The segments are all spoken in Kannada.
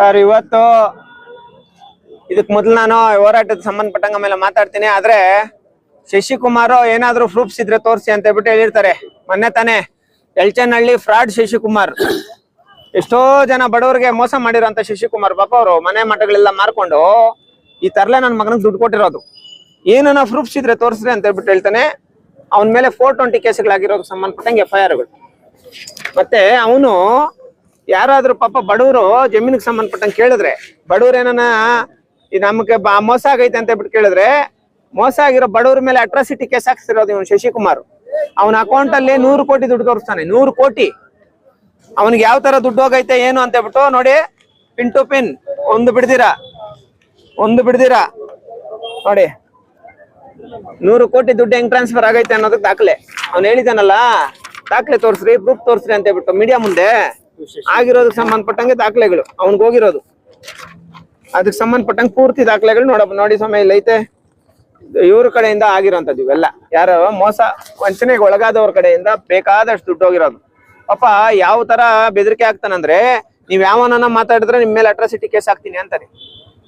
ಸರ್ ಇವತ್ತು ಇದಕ್ ಮೊದಲು ನಾನು ಹೋರಾಟದ ಸಂಬಂಧಪಟ್ಟಂಗ ಮೇಲೆ ಮಾತಾಡ್ತೀನಿ. ಆದ್ರೆ ಶಶಿಕುಮಾರ್ ಏನಾದ್ರೂ ಪ್ರೂಫ್ಸ್ ಇದ್ರೆ ತೋರಿಸಿ ಅಂತ ಹೇಳ್ಬಿಟ್ಟು ಹೇಳಿರ್ತಾರೆ. ಮೊನ್ನೆ ತಾನೆ ಎಲ್ಚನಹಳ್ಳಿ ಫ್ರಾಡ್ ಶಶಿಕುಮಾರ್, ಎಷ್ಟೋ ಜನ ಬಡವರಿಗೆ ಮೋಸ ಮಾಡಿರೋಂತ ಶಶಿಕುಮಾರ್ ಪಾಪ ಅವರು ಮನೆ ಮಠಗಳೆಲ್ಲ ಮಾರ್ಕೊಂಡು ಈ ತರಲೆ ನನ್ನ ಮಗನಿಗೆ ದುಡ್ಡು ಕೊಟ್ಟಿರೋದು. ಏನನ್ನ ಪ್ರೂಫ್ಸ್ ಇದ್ರೆ ತೋರಿಸ್ರಿ ಅಂತ ಹೇಳ್ಬಿಟ್ಟು ಹೇಳ್ತಾನೆ. ಅವನ ಮೇಲೆ 420 ಕೇಸ್ಗಳಾಗಿರೋದು ಸಂಬಂಧಪಟ್ಟಂಗೆ FIR-ಗಳು. ಮತ್ತೆ ಅವನು ಯಾರಾದ್ರೂ ಪಾಪ ಬಡವರು ಜಮೀನಿಗೆ ಸಂಬಂಧಪಟ್ಟಂಗೆ ಕೇಳಿದ್ರೆ, ಬಡವ್ರು ಏನನ ನಮ್ಗೆ ಮೋಸ ಆಗೈತೆ ಅಂತ ಹೇಳ್ಬಿಟ್ಟು ಕೇಳಿದ್ರೆ, ಮೋಸ ಆಗಿರೋ ಬಡವ್ರ ಮೇಲೆ ಅಟ್ರಾಸಿಟಿ ಕೇಸ್ ಹಾಕ್ಸಿರೋದು ಇವನು ಶಶಿಕುಮಾರ್. ಅವನ ಅಕೌಂಟ್ ಅಲ್ಲಿ 100 ಕೋಟಿ ದುಡ್ಡು ತೋರಿಸ್ತಾನೆ. 100 ಕೋಟಿ ಅವನಿಗೆ ಯಾವ ತರ ದುಡ್ಡು ಹೋಗೈತೆ ಏನು ಅಂತ ಹೇಳ್ಬಿಟ್ಟು ನೋಡಿ, ಪಿನ್ ಟು ಪಿನ್ ಒಂದು ಬಿಡ್ದಿರಾ ನೋಡಿ 100 ಕೋಟಿ ದುಡ್ಡು ಹೆಂಗ್ ಟ್ರಾನ್ಸ್ಫರ್ ಆಗೈತೆ ಅನ್ನೋದಕ್ಕೆ ದಾಖಲೆ ಅವ್ನು ಹೇಳಿದಾನಲ್ಲ. ದಾಖಲೆ ತೋರಿಸ್ರಿ, ಪ್ರೂಫ್ ತೋರಿಸ್ರಿ ಅಂತ ಹೇಳ್ಬಿಟ್ಟು ಮೀಡಿಯಾ ಮುಂದೆ ಆಗಿರೋದಕ್ಕೆ ಸಂಬಂಧಪಟ್ಟಂಗೆ ದಾಖಲೆಗಳು ಅವ್ನಿಗೆ ಹೋಗಿರೋದು, ಅದಕ್ಕೆ ಸಂಬಂಧಪಟ್ಟಂಗೆ ಪೂರ್ತಿ ದಾಖಲೆಗಳು ನೋಡಿ ಸಮಯ ಇಲ್ಲ ಐತೆ. ಇವ್ರ ಕಡೆಯಿಂದ ಆಗಿರೋಂಥದ್ದು ಇವೆಲ್ಲ. ಯಾರೋ ಮೋಸ ವಂಚನೆಗೆ ಒಳಗಾದವ್ರ ಕಡೆಯಿಂದ ಬೇಕಾದಷ್ಟು ದುಡ್ಡು ಹೋಗಿರೋದು. ಪಾಪ ಯಾವ ತರ ಬೆದರಿಕೆ ಆಗ್ತಾನಂದ್ರೆ, ನೀವ್ ಯಾವನ ಮಾತಾಡಿದ್ರೆ ನಿಮ್ ಮೇಲೆ ಅಟ್ರಾಸಿಟಿ ಕೇಸ್ ಹಾಕ್ತೀನಿ ಅಂತಾನೆ.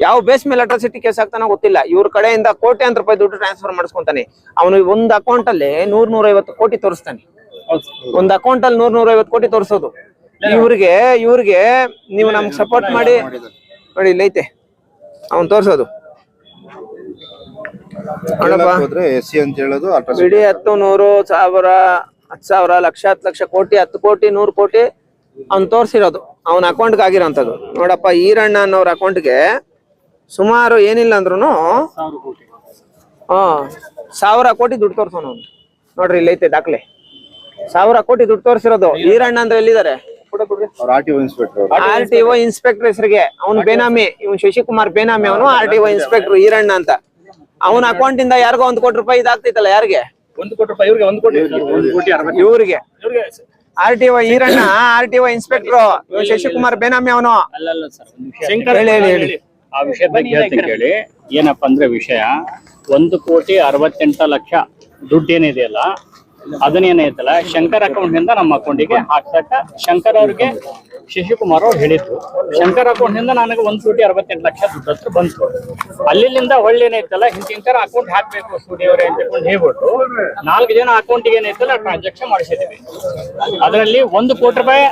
ಯಾವ ಬೇಸ್ ಮೇಲೆ ಅಟ್ರಾಸಿಟಿ ಕೇಸ್ ಹಾಕ್ತಾನೋ ಗೊತ್ತಿಲ್ಲ. ಇವ್ರ ಕಡೆಯಿಂದ ಕೋಟ್ಯಾಂತರ ರೂಪಾಯಿ ದುಡ್ಡು ಟ್ರಾನ್ಸ್ಫರ್ ಮಾಡಿಸ್ಕೊಂತಾನೆ. ಅವನು ಒಂದು ಅಕೌಂಟ್ ಅಲ್ಲಿ 100-150 ಕೋಟಿ ತೋರಿಸ್ತಾನೆ. ಒಂದು ಅಕೌಂಟ್ ಅಲ್ಲಿ 100-150 ಕೋಟಿ ತೋರಿಸೋದು. ಇವ್ರಿಗೆ ನೀವು ನಮ್ಗೆ ಸಪೋರ್ಟ್ ಮಾಡಿ ನೋಡಿ, ಇಲ್ಲೈತೆ ಅವ್ನು ತೋರ್ಸೋದು. ಇಡೀ 10, 100, 1000, 10,000, ಲಕ್ಷ, 10 ಲಕ್ಷ, ಕೋಟಿ, 10 ಕೋಟಿ, 100 ಕೋಟಿ ಅವ್ನು ತೋರ್ಸಿರೋದು ಅವನ ಅಕೌಂಟ್ಗೆ ಆಗಿರೋಂಥದ್ದು. ನೋಡಪ್ಪ, ಈರಣ್ಣ ಅನ್ನೋರ ಅಕೌಂಟ್ಗೆ ಸುಮಾರು ಏನಿಲ್ಲ ಅಂದ್ರೂ 1000 ಕೋಟಿ ದುಡ್ಡು ತೋರ್ಸೋನು ಅವ್ನು. ನೋಡ್ರಿ ಇಲ್ಲೈತೆ ದಾಖಲೆ. 1000 ಕೋಟಿ ದುಡ್ಡು ತೋರಿಸಿರೋದು. ಈರಣ್ಣ ಅಂದ್ರೆ ಎಲ್ಲಿದ್ದಾರೆ? RTO ಇನ್ಸ್ಪೆಕ್ಟರ್ ಹೆಸರಿಗೆ ಅವನು ಬೇನಾಮಿ. ಇವನು ಶಶಿಕುಮಾರ್ ಬೇನಾಮಿ. ಅವನು RTO ಇನ್ಸ್ಪೆಕ್ಟರ್ ಈರಣ್ಣ ಅಂತ. ಅವನ ಅಕೌಂಟ್ ಇಂದ ಯಾರಿಗೋ 1 ಕೋಟಿ ರೂಪಾಯಿ ಇದಾಗ್ತೈತಲ್ಲ. ಯಾರಿಗೆ? 1 ಕೋಟಿ ರೂಪಾಯಿ ಇವ್ರಿಗೆ, 1 ಕೋಟಿ ಇವ್ರಿಗೆ. RTO Eeranna RTO inspector, Shashikumar ಬೇನಾಮಿ ಅವನು. ಆ ವಿಷಯ ಬಗ್ಗೆ ಹೇಳ್ತೀನಿ ಕೇಳಿ. ಏನಪ್ಪಾ ಅಂದ್ರೆ ವಿಷಯ, 1,68,00,000 ದುಡ್ಡು ಏನಿದೆಯಲ್ಲ ಅದನ್ನೇನೈತಲ್ಲ ಶಂಕರ್ ಅಕೌಂಟ್ ನಿಂದ ನಮ್ಮ ಅಕೌಂಟಿಗೆ ಹಾಕ್ಸಕ ಶಂಕರ್ ಅವ್ರಿಗೆ ಶಶಿಕುಮಾರ್ ಅವ್ರು ಹೇಳಿದ್ರು. ಶಂಕರ್ ಅಕೌಂಟ್ ನಿಂದ ನನಗೆ 1,68,00,000 ದುಡ್ಡು ಹತ್ರ ಬಂತು. ಅಲ್ಲಿಂದ ಒಳ್ಳೇನೈತಲ್ಲ ಹಿಂತಿಂತರ ಅಕೌಂಟ್ ಹಾಕ್ಬೇಕು ಸ್ಟುಡಿಯೋರೇ ಅಂತ ಹೇಳ್ಬಿಟ್ಟು 4 ಜನ ಅಕೌಂಟಿಗೆ ಏನೈತಲ್ಲ ಟ್ರಾನ್ಸಾಕ್ಷನ್ ಮಾಡಿಸಿದ್ವಿ. ಅದರಲ್ಲಿ 1 ಕೋಟಿ ರೂಪಾಯಿ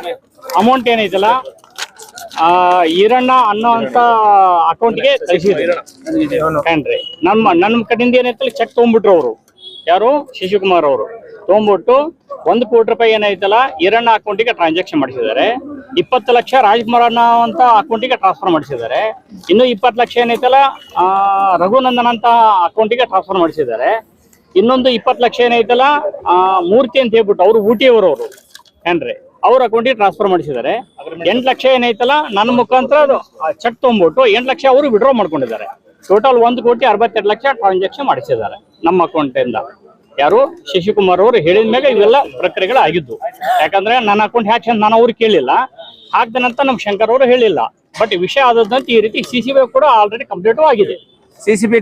ಅಮೌಂಟ್ ಏನೈತಲ್ಲ ಈರಣ್ಣ ಅನ್ನೋಂತ ಅಕೌಂಟ್ಗೆ ಕಳಿಸಿದ್ರಿ. ನಮ್ಮ ಕಡೆಯಿಂದ ಏನೈತಲ್ಲ ಚೆಕ್ ತಗೊಂಡ್ಬಿಟ್ರು ಅವರು. ಯಾರು? ಶಶಿಕುಮಾರ್ ಅವರು ತಗೊಂಡ್ಬಿಟ್ಟು 1 ಕೋಟಿ ರೂಪಾಯಿ ಏನೈತಲ್ಲ ಈರಣ್ಣ ಅಕೌಂಟಿಗೆ ಟ್ರಾನ್ಸಾಕ್ಷನ್ ಮಾಡಿಸಿದ್ದಾರೆ. 20 ಲಕ್ಷ ರಾಜ್ಕುಮಾರ್ ಅನ್ನೋಂತ ಅಕೌಂಟಿಗೆ ಟ್ರಾನ್ಸ್ಫರ್ ಮಾಡಿಸಿದ್ದಾರೆ. ಇನ್ನು 20 ಲಕ್ಷ ಏನೈತಲ್ಲ ರಘುನಂದನ್ ಅಂತ ಅಕೌಂಟಿಗೆ ಟ್ರಾನ್ಸ್ಫರ್ ಮಾಡಿಸಿದ್ದಾರೆ. ಇನ್ನೊಂದು 20 ಲಕ್ಷ ಏನೈತಲ್ಲ ಮೂರ್ತಿ ಅಂತ ಹೇಳ್ಬಿಟ್ಟು ಅವರು ಊಟಿಯವರು ಏನ್ರಿ ಅವ್ರ ಅಕೌಂಟಿಗೆ ಟ್ರಾನ್ಸ್ಫರ್ ಮಾಡಿಸಿದ್ದಾರೆ. 8 ಲಕ್ಷ ಏನೈತಲ್ಲ ನನ್ನ ಮುಖಾಂತರ ಅದು ಚೆಕ್ ತಗೊಂಡ್ಬಿಟ್ಟು 8 ಲಕ್ಷ ಅವರು ವಿಡ್ರಾ ಮಾಡ್ಕೊಂಡಿದ್ದಾರೆ. ಟೋಟಲ್ 1,62,00,000 ಟ್ರಾನ್ಸಾಕ್ಷನ್ ಮಾಡಿಸಿದ್ದಾರೆ ನಮ್ಮ ಅಕೌಂಟ್ ಇಂದ. ಯಾರು? ಶಶಿಕುಮಾರ್ ಅವರು ಹೇಳಿದ ಮೇಲೆ ಇವೆಲ್ಲ ಪ್ರಕ್ರಿಯೆಗಳು ಆಗಿದ್ದು. ಯಾಕಂದ್ರೆ ನನ್ನ ಅಕೌಂಟ್ ಹ್ಯಾಕ್ ನಾನು ಅವ್ರಿಗೆ ಕೇಳಿಲ್ಲ, ಹಾಕ್ದನಂತ ನಮ್ ಶಂಕರ್ ಅವರು ಹೇಳಿಲ್ಲ. ಬಟ್ ವಿಷಯ ಆದದಂತ ಈ ರೀತಿ CCB ಕೂಡ ಆಲ್ರೆಡಿ ಕಂಪ್ಲೀಟ್ ಆಗಿದೆ. CCB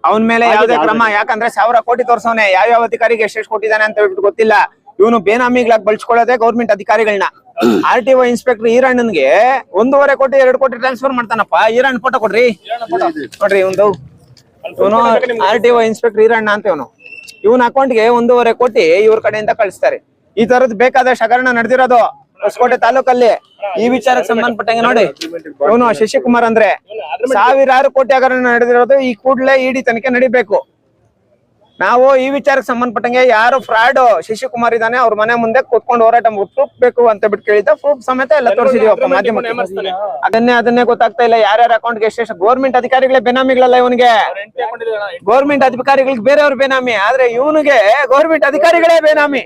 ಅವನ ಮೇಲೆ ಯಾವುದೇ ಕ್ರಮ, ಯಾಕಂದ್ರೆ 1000 ಕೋಟಿ ತೋರ್ಸವನೆ. ಯಾವ ಅಧಿಕಾರಿಗೆ ಎಷ್ಟು ಕೊಟ್ಟಿದ್ದಾನೆ ಅಂತ ಹೇಳ್ಬಿಟ್ಟು ಗೊತ್ತಿಲ್ಲ. ಇವನು ಬೇನಾಮಿಗಳಾಗಿ ಬಳಸ್ಕೊಳ್ಳೋದೇ ಗೌರ್ಮೆಂಟ್ ಅಧಿಕಾರಿಗಳನ್ನ. RTO ಇನ್ಸ್ಪೆಕ್ಟರ್ ಈರಣ್ಣನ್ಗೆ 1.5 ಕೋಟಿ 2 ಕೋಟಿ ಟ್ರಾನ್ಸ್ಫರ್ ಮಾಡ್ತಾನಪ್ಪ. ಈರಣ್ಣ ಫೋಟೋ ಕೊಡ್ರಿ ನೋಡ್ರಿ. ಇವನು RTO ಇನ್ಸ್ಪೆಕ್ಟರ್ ಈರಣ್ಣ ಅಂತ ಇವನ ಅಕೌಂಟ್ಗೆ 1.5 ಕೋಟಿ ಇವ್ರ ಕಡೆಯಿಂದ ಕಳಿಸ್ತಾರೆ. ಈ ತರದ್ ಬೇಕಾದಷ್ಟು ಹಗರಣ ನಡೆದಿರೋದು ಹೊಸಕೋಟೆ ತಾಲೂಕಲ್ಲಿ. ಈ ವಿಚಾರಕ್ಕೆ ಸಂಬಂಧಪಟ್ಟಂಗೆ ನೋಡಿ, ಇವನು ಶಶಿಕುಮಾರ್ ಅಂದ್ರೆ ಸಾವಿರಾರು ಕೋಟಿ ಹಗರಣ ನಡೆದಿರೋದು. ಈ ಕೂಡಲೇ ED ತನಿಖೆ ನಡಿಬೇಕು. ನಾವು ಈ ವಿಚಾರಕ್ಕೆ ಸಂಬಂಧಪಟ್ಟಂಗೆ ಯಾರು ಫ್ರಾಡ್ ಶಶಿಕುಮಾರ್ ಇದ್ದಾನೆ ಅವ್ರ ಮನೆ ಮುಂದೆ ಕೂತ್ಕೊಂಡು ಹೋರಾಟ ಪ್ರೂಫ್ ಬೇಕು ಅಂತ ಬಿಟ್ಟು ಕೇಳಿದ ಪ್ರೂಫ್ ಸಮೇತ ಎಲ್ಲ ತೋರಿಸಿದೀವಪ್ಪ ಮಾಧ್ಯಮಕ್ಕೆ. ಅದನ್ನೇ ಗೊತ್ತಾಗ್ತಾ ಇಲ್ಲ ಯಾರ್ಯಾರ ಅಕೌಂಟ್ಗೆ ಎಷ್ಟೆಷ್ಟು. ಗೌರ್ಮೆಂಟ್ ಅಧಿಕಾರಿಗಳೇ ಬೇನಾಮಿಗಳಲ್ಲ ಇವನಿಗೆ. ಗೌರ್ಮೆಂಟ್ ಅಧಿಕಾರಿಗಳಿಗೆ ಬೇರೆಯವ್ರ ಬೇನಾಮಿ, ಆದ್ರೆ ಇವನಿಗೆ ಗೌರ್ಮೆಂಟ್ ಅಧಿಕಾರಿಗಳೇ ಬೇನಾಮಿ.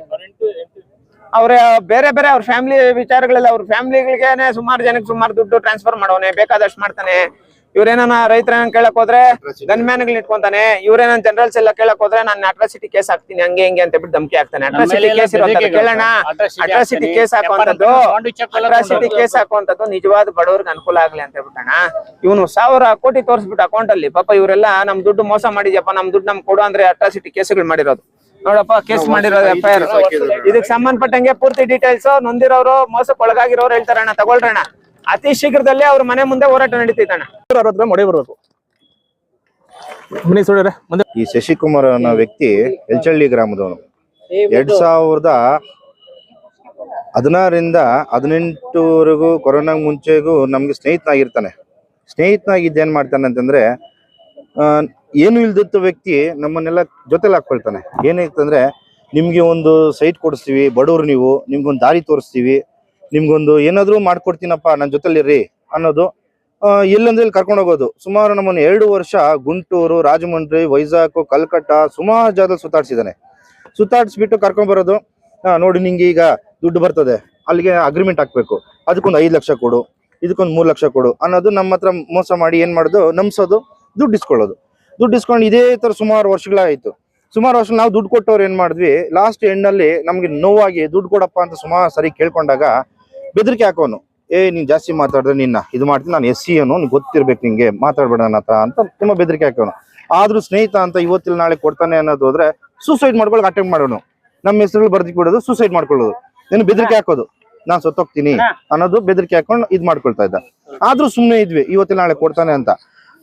ಅವ್ರ ಬೇರೆ ಅವ್ರ ಫ್ಯಾಮಿಲಿ ವಿಚಾರಗಳೆಲ್ಲ ಅವ್ರ ಫ್ಯಾಮಿಲಿಗಳಿಗೆ ಸುಮಾರು ಜನಕ್ಕೆ ಸುಮಾರು ದುಡ್ಡು ಟ್ರಾನ್ಸ್ಫರ್ ಮಾಡೋನೆ, ಬೇಕಾದಷ್ಟು ಮಾಡ್ತಾನೆ. ಇವ್ರೇನ ರೈತರನ್ನ ಕೇಳಕ್ ಹೋದ್ರೆ ಗನ್ಮ್ಯಾನ್ಗಳು ಇಟ್ಕೊಂತಾನೆ. ಇವ್ರೇನ ಜನರಲ್ಸ್ ಎಲ್ಲ ಕೇಳಕ್ ಹೋದ್ರೆ ನಾನು ಅಟ್ರಾಸಿಟಿ ಕೇಸ್ ಹಾಕ್ತೀನಿ ಹಂಗೆ ಹಿಂಗೆ ಅಂತ ಬಿಟ್ಟು ಧಮಕಿ ಹಾಕ್ತಾನೆ. ಅಟ್ರಾಸಿಟಿ ಕೇಸ್ ಇರೋದು ಕೇಳೋಣ. ಅಟ್ರಾಸಿಟಿ ಕೇಸ್ ಹಾಕುವಂತದ್ದು ನಿಜವಾದ ಬಡವ್ರಿಗೆ ಅನುಕೂಲ ಆಗ್ಲಿ ಅಂತ ಹೇಳ್ಬಿಟ್ಟಣ. ಇವನು 1000 ಕೋಟಿ ತೋರಿಸ್ಬಿಟ್ಟು ಅಕೌಂಟ್ ಅಲ್ಲಿ. ಪಾಪ ಇವರೆಲ್ಲ ನಮ್ ದುಡ್ಡು ಮೋಸ ಮಾಡಿದ್ಯಪ್ಪ, ನಮ್ ದುಡ್ಡು ನಮ್ ಕೊಡು ಅಂದ್ರೆ ಅಟ್ರಾಸಿಟಿ ಕೇಸ್ಗಳು ಮಾಡಿರೋದು. ನೋಡಪ್ಪ, ಕೇಸ್ ಮಾಡಿರೋದು FIR. ಇದಕ್ಕೆ ಸಂಬಂಧಪಟ್ಟಂಗೆ ಪೂರ್ತಿ ಡೀಟೇಲ್ಸ್ ನೊಂದಿರೋರು ಮೋಸಕ್ಕೆ ಒಳಗಾಗಿರೋರು ಹೇಳ್ತಾರಣ್ಣ, ತಗೊಳ್ರಣ್ಣ. ಅತಿ ಶೀಘ್ರದಲ್ಲೇ ಅವ್ರ ಮನೆ ಮುಂದೆ ಹೋರಾಟ ನಡೀತೈತಣ್ಣ. 60 ಗ್ರಾಮ್ ಒಡೆ ಬರಬೇಕು. ಬನ್ನಿ ಸೋಳ್ರೆ ಮುಂದೆ. ಈ ಶಶಿಕುಮಾರ್ ಅನ್ನೋ ವ್ಯಕ್ತಿ ಎಲ್ಚಳ್ಳಿ ಗ್ರಾಮದವನು. 2016ರಿಂದ 18ವರೆಗೂ ಕೊರೋನಾ ಮುಂಚೆಗೂ ನಮ್ಗೆ ಸ್ನೇಹಿತನಾಗಿರ್ತಾನೆ. ಸ್ನೇಹಿತನಾಗಿದ್ದೇನ್ ಮಾಡ್ತಾನೆ ಅಂತಂದ್ರೆ ಏನು ಇಲ್ದಿದ್ದ ವ್ಯಕ್ತಿ ನಮ್ಮನ್ನೆಲ್ಲ ಜೊತೆಲಿ ಹಾಕೊಳ್ತಾನೆ. ಏನಾಯ್ತಂದ್ರೆ ನಿಮ್ಗೆ ಒಂದು ಸೈಟ್ ಕೊಡಿಸ್ತೀವಿ, ಬಡವ್ರು ನೀವು, ನಿಮ್ಗೊಂದು ದಾರಿ ತೋರಿಸ್ತೀವಿ, ನಿಮ್ಗೊಂದು ಏನಾದ್ರು ಮಾಡ್ಕೊಡ್ತೀನಪ್ಪ, ನನ್ನ ಜೊತೆಲಿರ್ರಿ ಅನ್ನೋದು. ಎಲ್ಲಂದ್ರೆ ಇಲ್ಲಿ ಕರ್ಕೊಂಡು ಹೋಗೋದು. ಸುಮಾರು ನಮ್ಮನ್ನು 2 ವರ್ಷ ಗುಂಟೂರು, ರಾಜಮಂಡ್ರಿ, ವೈಜಾಗ್, ಕಲ್ಕಟ್ಟ ಸುಮಾರು ಜಾಗದಲ್ಲಿ ಸುತ್ತಾಡಿಸ್ಬಿಟ್ಟು ಕರ್ಕೊಂಡ್ ಬರೋದು. ನೋಡಿ ನಿಂಗೆ ಈಗ ದುಡ್ಡು ಬರ್ತದೆ, ಅಲ್ಲಿಗೆ ಅಗ್ರಿಮೆಂಟ್ ಹಾಕ್ಬೇಕು, ಅದಕ್ಕೊಂದು 5 ಲಕ್ಷ ಕೊಡು, ಇದಕ್ಕೊಂದು 3 ಲಕ್ಷ ಕೊಡು ಅನ್ನೋದು. ನಮ್ಮ ಹತ್ರ ಮೋಸ ಮಾಡಿ ಏನ್ ಮಾಡೋದು, ನಂಬಿಸೋದು, ದುಡ್ಡು ಇಸ್ಕೊಳ್ಳೋದು. ದುಡ್ಡು ಇಸ್ಕೊಂಡು ಇದೇ ತರ ಸುಮಾರು ವರ್ಷಗಳಾಯ್ತು. ಸುಮಾರು ವರ್ಷ ನಾವು ದುಡ್ಡು ಕೊಟ್ಟವ್ರು ಏನ್ ಮಾಡಿದ್ವಿ, ಲಾಸ್ಟ್ ಎಂಡಲ್ಲಿ ನಮ್ಗೆ ನೋವಾಗಿ ದುಡ್ಡು ಕೊಡಪ್ಪ ಅಂತ ಸುಮಾರು ಸರಿ ಕೇಳ್ಕೊಂಡಾಗ ಬೆದರಿಕೆ ಹಾಕೋನು. ನೀನ್ ಜಾಸ್ತಿ ಮಾತಾಡಿದ್ರೆ ನಿನ್ನ ಇದು ಮಾಡ್ತೀನಿ, ನಾನು SC ಅನ್ನು ನಿಂಗೆ ಗೊತ್ತಿರ್ಬೇಕು, ನಿಂಗೆ ಮಾತಾಡ್ಬೇಡ ನನ್ನ ಹತ್ರ ಅಂತ ತುಂಬಾ ಬೆದರಿಕೆ ಹಾಕೋನು. ಆದ್ರೂ ಸ್ನೇಹಿತ ಅಂತ ಇವತ್ತಿನ ನಾಳೆ ಕೊಡ್ತಾನೆ ಅನ್ನೋದು ಹೋದ್ರೆ ಸೂಸೈಡ್ ಮಾಡ್ಕೊಳಕ್ ಅಟೆಂಪ್ಟ್ ಮಾಡೋನು. ನಮ್ಮ ಹೆಸರು ಬರ್ದಿ ಬಿಡೋದು, ಸೂಸೈಡ್ ಮಾಡ್ಕೊಳ್ಳೋದು, ಏನು ಬೆದರಿಕೆ ಹಾಕೋದು, ನಾನ್ ಸತ್ತೋಗ್ತೀನಿ ಅನ್ನೋದು ಬೆದರಿಕೆ ಹಾಕೊಂಡು ಇದ್ ಮಾಡ್ಕೊಳ್ತಾ ಇದ್ದ. ಆದ್ರೂ ಸುಮ್ನೆ ಇದ್ವಿ, ಇವತ್ತಿನ ನಾಳೆ ಕೊಡ್ತಾನೆ ಅಂತ.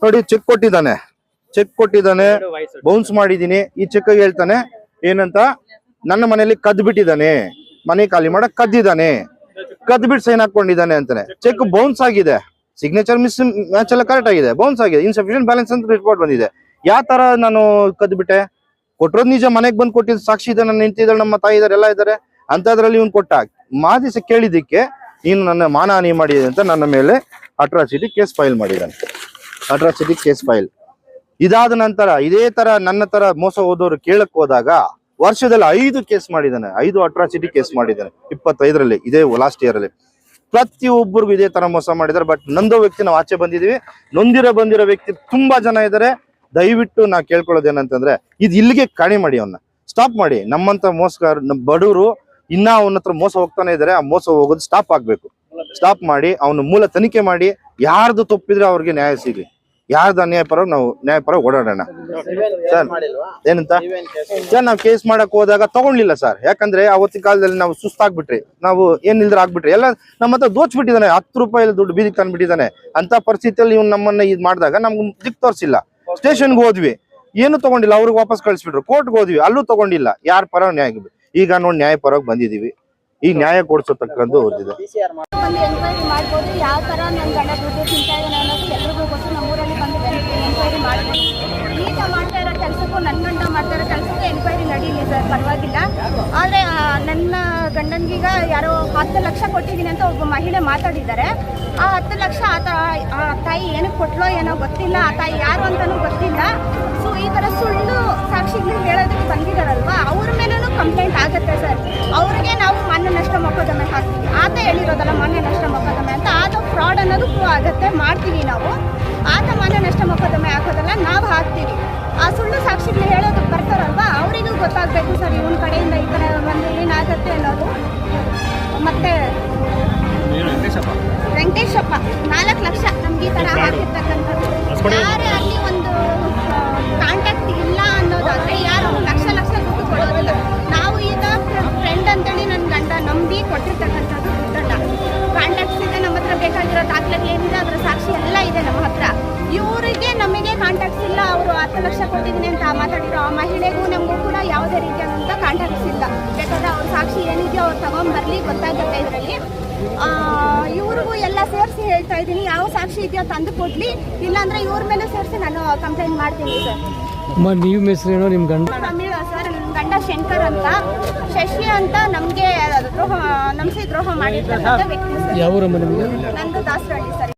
ನೋಡಿ ಚೆಕ್ ಕೊಟ್ಟಿದ್ದಾನೆ, ಬೌನ್ಸ್ ಮಾಡಿದೀನಿ. ಈ ಚೆಕ್ ಹೇಳ್ತಾನೆ ಏನಂತ, ನನ್ನ ಮನೆಯಲ್ಲಿ ಕದ್ದು ಬಿಟ್ಟಿದ್ದಾನೆ, ಮನೆ ಖಾಲಿ ಮಾಡಕ್ ಕದ್ದಿದ್ದಾನೆ, ಕದ್ಬಿಟ್ಟು ಸೈನ್ ಹಾಕೊಂಡಿದ್ದಾನೆ ಅಂತಾನೆ. ಚೆಕ್ ಬೌನ್ಸ್ ಆಗಿದೆ, ಸಿಗ್ನೇಚರ್ ಮ್ಯಾಚ್ ಎಲ್ಲ ಕರೆಕ್ಟ್ ಆಗಿದೆ, ಬೌನ್ಸ್ ಆಗಿದೆ, ಇನ್ಸಫಿಷಿಯಂಟ್ ಬ್ಯಾಲೆನ್ಸ್ ಅಂತ ರಿಪೋರ್ಟ್ ಬಂದಿದೆ. ಯಾವ ತರ ನಾನು ಕದ್ಬಿಟ್ಟೆ? ಕೊಟ್ಟಿರೋದು ನಿಜ, ಮನೆಗೆ ಬಂದು ಕೊಟ್ಟಿದ್ದು ಸಾಕ್ಷಿ ಇದೆ, ನನ್ನ ನಿಂತಿದ್ದಾಳೆ, ನಮ್ಮ ತಾಯಿ ಇದಾರೆ, ಎಲ್ಲ ಇದಾರೆ. ಅಂತದ್ರಲ್ಲಿ ಇವ್ನು ಕೊಟ್ಟ ಮಾದಿಸ ಕೇಳಿದ್ದಕ್ಕೆ ನೀನು ನನ್ನ ಮಾನಹಾನಿ ಮಾಡಿದೆ ಅಂತ ನನ್ನ ಮೇಲೆ ಅಟ್ರಾಸಿಟಿ ಕೇಸ್ ಫೈಲ್ ಮಾಡಿದ್ದಾನೆ. Atrocity case file. ಇದಾದ ನಂತರ ಇದೇ ತರ ನನ್ನ ತರ ಮೋಸ ಹೋದವರು ಕೇಳಕ್ ಹೋದಾಗ ವರ್ಷದಲ್ಲಿ 5 ಕೇಸ್ ಮಾಡಿದ್ದಾನೆ, 5 ಅಟ್ರಾಸಿಟಿ ಕೇಸ್ ಮಾಡಿದ್ದಾನೆ 25ರಲ್ಲಿ, ಇದೇ ಲಾಸ್ಟ್ ಇಯರ್ ಅಲ್ಲಿ. ಪ್ರತಿಯೊಬ್ಬರಿಗೂ ಇದೇ ತರ ಮೋಸ ಮಾಡಿದ್ದಾರೆ. ಬಟ್ ನೊಂದೋ ವ್ಯಕ್ತಿ ನಾವು ಆಚೆ ಬಂದಿದೀವಿ, ಬಂದಿರೋ ವ್ಯಕ್ತಿ ತುಂಬಾ ಜನ ಇದ್ದಾರೆ. ದಯವಿಟ್ಟು ನಾ ಕೇಳ್ಕೊಳ್ಳೋದೇನಂತಂದ್ರೆ ಇದು ಇಲ್ಲಿಗೆ ಕಾಣಿ ಮಾಡಿ, ಅವನ್ನ ಸ್ಟಾಪ್ ಮಾಡಿ. ನಮ್ಮಂತ ಮೋಸಗಾರ ಬಡವರು ಇನ್ನ ಅವನ ಹತ್ರ ಮೋಸ ಹೋಗ್ತಾನೆ ಇದಾರೆ. ಆ ಮೋಸ ಹೋಗೋದು ಸ್ಟಾಪ್ ಆಗ್ಬೇಕು. ಸ್ಟಾಪ್ ಮಾಡಿ ಅವನ ಮೂಲ ತನಿಖೆ ಮಾಡಿ, ಯಾರ್ದು ತಪ್ಪಿದ್ರೆ ಅವ್ರಿಗೆ ನ್ಯಾಯ ಸಿಗ್ಲಿ, ಯಾರ್ದು ಅನ್ಯಾಯ ಪರ ನಾವು ನ್ಯಾಯ ಪರ ಓಡಾಡೋಣ ಸರ್. ಏನಂತ ಸರ್, ನಾವು ಕೇಸ್ ಮಾಡಕ್ ಹೋದಾಗ ತಗೊಂಡ್ಲಿಲ್ಲ ಸರ್. ಯಾಕಂದ್ರೆ ಅವತ್ತಿನ ಕಾಲದಲ್ಲಿ ನಾವು ಸುಸ್ತಾಗ್ಬಿಟ್ರಿ, ನಾವು ಏನಿಲ್ದ್ರೆ ಆಗ್ಬಿಟ್ರಿ, ಎಲ್ಲ ನಮ್ಮ ಹತ್ರ ದೋಚ್ಬಿಟ್ಟಿದ್ದಾನೆ. 10 ರೂಪಾಯಿ ದುಡ್ಡು ಬೀದಿಗೆ ತಂದ್ಬಿಟ್ಟಿದ್ದಾನೆ. ಅಂತ ಪರಿಸ್ಥಿತಿಯಲ್ಲಿ ಇವ್ನು ನಮ್ಮನ್ನ ಇದ್ ಮಾಡಿದಾಗ ನಮ್ಗೆ ದಿಕ್ ತೋರಿಸಿಲ್ಲ. ಸ್ಟೇಷನ್ಗೆ ಹೋದ್ವಿ, ಏನು ತಗೊಂಡಿಲ್ಲ, ಅವ್ರಿಗೆ ವಾಪಸ್ ಕಳಿಸ್ಬಿಟ್ರು. ಕೋರ್ಟ್ಗೆ ಹೋದ್ವಿ, ಅಲ್ಲೂ ತಗೊಂಡಿಲ್ಲ. ಯಾರ ಪರ ನ್ಯಾಯ, ಈಗ ನೋಡಿ ನ್ಯಾಯ ಪರವಾಗಿ ಬಂದಿದೀವಿ. ಈ ನ್ಯಾಯ ಕೊಡ್ಸೋತಕ್ಕಂಥ ಹೊರದಿದೆ. ಒಂದು ಎನ್ಕ್ವೈರಿ ಮಾಡ್ಬೋದು, ಯಾವ ತರ ನನ್ನ ಗಂಡ ದುಡ್ಡು ತಿಂತಾ ಇದ್ದಾನೆ ಅನ್ನೋದು ಎಲ್ರಿಗೂ ಗೊತ್ತು. ನಮ್ಮೂರಲ್ಲಿ ಬಂದು ಎನ್ಕ್ವೈರಿ ಮಾಡ್ಬೋದು. ಈಗ ಮಾಡ್ತಾ ಇರೋ ಕೆಲಸಕ್ಕೂ ನನ್ನ ಗಂಡ ಮಾಡ್ತಾ ಇರೋ ಕೆಲಸಕ್ಕೂ ಎನ್ಕ್ವೈರಿ ನಡೀಲಿ ಸರ್, ಪರವಾಗಿಲ್ಲ. ಆದರೆ ನನ್ನ ಗಂಡನಿಗೀಗ ಯಾರೋ 10 ಲಕ್ಷ ಕೊಟ್ಟಿದ್ದೀನಿ ಅಂತ ಒಬ್ಬ ಮಹಿಳೆ ಮಾತಾಡಿದ್ದಾರೆ. ಆ 10 ಲಕ್ಷ ಆ ತಾಯಿ ಏನಕ್ಕೆ ಕೊಟ್ಲೋ ಏನೋ ಗೊತ್ತಿಲ್ಲ, ಆ ತಾಯಿ ಯಾರು ಅಂತಲೂ ಗೊತ್ತಿಲ್ಲ. ಸೊ ಈ ಥರ ಸುಳ್ಳು ಸಾಕ್ಷಿಗಳು ಹೇಳೋದಕ್ಕೆ ಬಂದಿದ್ದಾರಲ್ವಾ, ಅವ್ರ ಮೇಲೂ ಕಂಪ್ಲೇಂಟ್ ಆಗುತ್ತೆ ಸರ್. ಅವ್ರಿಗೆ ನಾವು ಮಾನ್ಯ ನಷ್ಟ ಮೊಕದ್ದಮೆ ಹಾಕ್ತೀವಿ. ಆತ ಹೇಳಿರೋದಲ್ಲ ಮಾನ್ಯ ನಷ್ಟ ಮೊಕದ್ದಮೆ ಅಂತ, ಆತ ಫ್ರಾಡ್ ಅನ್ನೋದು ಪ್ರೂವ್ ಆಗುತ್ತೆ, ಮಾಡ್ತೀವಿ ನಾವು. ಆತ ಮಾನ್ಯ ನಷ್ಟ ಮೊಕದ್ದಮೆ ಹಾಕೋದಲ್ಲ, ನಾವು ಹಾಕ್ತೀವಿ. ಆ ಸುಳ್ಳು ಸಾಕ್ಷಿಗಳು ಹೇಳೋದಕ್ಕೆ ಬರ್ತಾರಲ್ವಾ, ಅವರಿಗೂ ಗೊತ್ತಾಗಬೇಕು ಸರ್, ಇವನ ಕಡೆಯಿಂದ ಈ ಥರ ಒಂದು ಏನಾಗುತ್ತೆ ಅನ್ನೋದು. ಮತ್ತೆ ವೆಂಕಟೇಶಪ್ಪ 4 ಲಕ್ಷ ನಮ್ಗೆ ಈ ಥರ ಹಾಕಿರ್ತಕ್ಕಂಥದ್ದು. ಯಾರೇ ಅಲ್ಲಿ ಒಂದು ಕಾಂಟ್ಯಾಕ್ಟ್ ಇಲ್ಲ ಅನ್ನೋದಾದ್ರೆ ಯಾರು ಲಕ್ಷ ದುಡ್ಡು ಕೊಡೋದಿಲ್ಲ. ನಾವು ಈಗ ಫ್ರೆಂಡ್ ಅಂತೇಳಿ ನನ್ನ ಗಂಡ ನಂಬಿ ಕೊಟ್ಟಿರ್ತಕ್ಕಂಥದ್ದು ದುಡ್ಡನ್ನ. ಕಾಂಟ್ಯಾಕ್ಟ್ಸ್ ಇದೆ ನಮ್ಮ ಹತ್ರ, ಬೇಕಾಗಿರೋ ದಾಖಲೆಗಳು ಏನಿದೆ ಅದರ ಸಾಕ್ಷಿ ಎಲ್ಲ ಇದೆ ನಮ್ಮ ಹತ್ರ. ಇವರಿಗೆ ನಮಗೆ ಕಾಂಟ್ಯಾಕ್ಟ್ಸ್ ಇಲ್ಲ. ಅವರು 10 ಲಕ್ಷ ಕೊಟ್ಟಿದ್ದೀನಿ ಅಂತ ಮಾತಾಡಿರೋ ಆ ಮಹಿಳೆಗೂ ನಮಗೂ ಕೂಡ ಯಾವುದೇ ರೀತಿಯಾದಂಥ ಕಾಂಟ್ಯಾಕ್ಟ್ಸ್ ಇಲ್ಲ. ಬೇಕಾದ್ರೆ ಅವ್ರ ಸಾಕ್ಷಿ ಏನಿದೆಯೋ ಅವ್ರು ತಗೊಂಡ್ಬರ್ಲಿ, ಗೊತ್ತಾಗುತ್ತೆ ಇದರಲ್ಲಿ. ಇವ್ರಿಗೂ ಎಲ್ಲ ಸೇರಿಸಿ ಹೇಳ್ತಾ ಇದ್ದೀನಿ, ಯಾವ ಸಾಕ್ಷಿ ಇದೆಯೋ ತಂದು ಕೊಡ್ಲಿ, ಇಲ್ಲಾಂದ್ರೆ ಇವ್ರ ಮೇಲೆ ಸೇರಿಸಿ ನಾನು ಕಂಪ್ಲೇಂಟ್ ಮಾಡ್ತೀನಿ ಸರ್. ನೀವು ಹೆಸರೇನೋ ನಿಮ್ಮ ಗಂಡ? ತಮಿಳು ಸರ್, ನನ್ನ ಗಂಡ ಶಂಕರ್ ಅಂತ. ಶಶಿ ಅಂತ ನಮಗೆ ದ್ರೋಹ ಮಾಡಿರ್ತಕ್ಕಂಥ ವ್ಯಕ್ತಿ ಸರ್. ಯಾವ ಊರಮ್ಮ ನಿಮಗೆ? ನಂದು ದಾಸರಹಳ್ಳಿ ಸರ್.